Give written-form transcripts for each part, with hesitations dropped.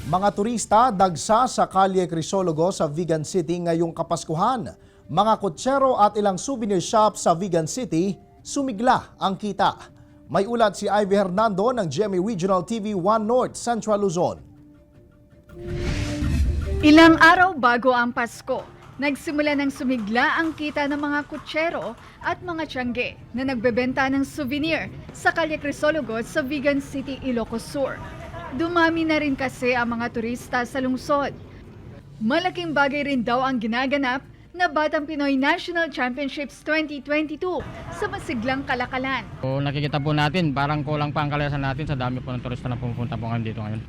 Mga turista dagsa sa Kalye Crisologo sa Vigan City ngayong Kapaskuhan. Mga kutsero at ilang souvenir shop sa Vigan City, sumigla ang kita. May ulat si Ivy Hernando ng GMA Regional TV 1 North Central Luzon. Ilang araw bago ang Pasko, nagsimula ng sumigla ang kita ng mga kutsero at mga tiyangge na nagbebenta ng souvenir sa Kalye Crisologo sa Vigan City, Ilocos Sur. Dumami na rin kasi ang mga turista sa lungsod. Malaking bagay rin daw ang ginaganap na Batang Pinoy National Championships 2022 sa masiglang Kalakalan. So, nakikita po natin, parang kulang pa ang kalayasan natin sa dami po ng turista na pumunta po ngayon dito ngayon.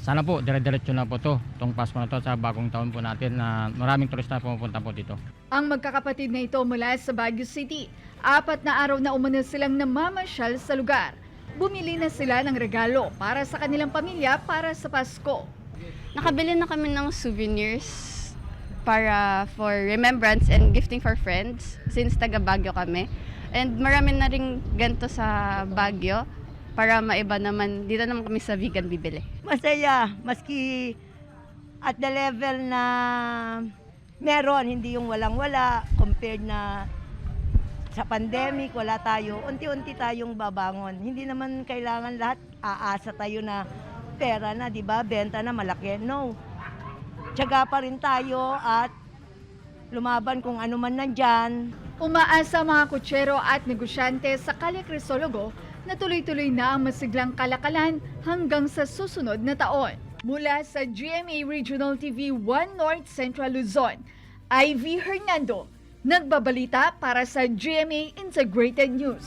Sana po, dire-diretso na po to, itong Pasko na to sa bagong taon po natin na maraming turista na pumunta po dito. Ang magkakapatid na ito mula sa Baguio City, 4 na araw na umano silang namamasyal sa lugar. Bumili na sila ng regalo para sa kanilang pamilya para sa Pasko. Nakabili na kami ng souvenirs para for remembrance and gifting for friends since taga Baguio kami. And marami na rin ganito sa Baguio para maiba naman, dito naman kami sa Vigan bibili. Masaya, maski at the level na meron, hindi yung walang-wala compared na sa pandemic, wala tayo, unti-unti tayong babangon. Hindi naman kailangan lahat aasa tayo na pera na, di ba? Benta na malaki. No. Tiyaga pa rin tayo at lumaban kung ano man nandyan. Umaasa mga kutsero at negosyante sa Kalye Crisologo na tuloy-tuloy na ang masiglang Kalakalan hanggang sa susunod na taon. Mula sa GMA Regional TV 1 North Central Luzon, Ivy Hernando, nagbabalita para sa GMA Integrated News.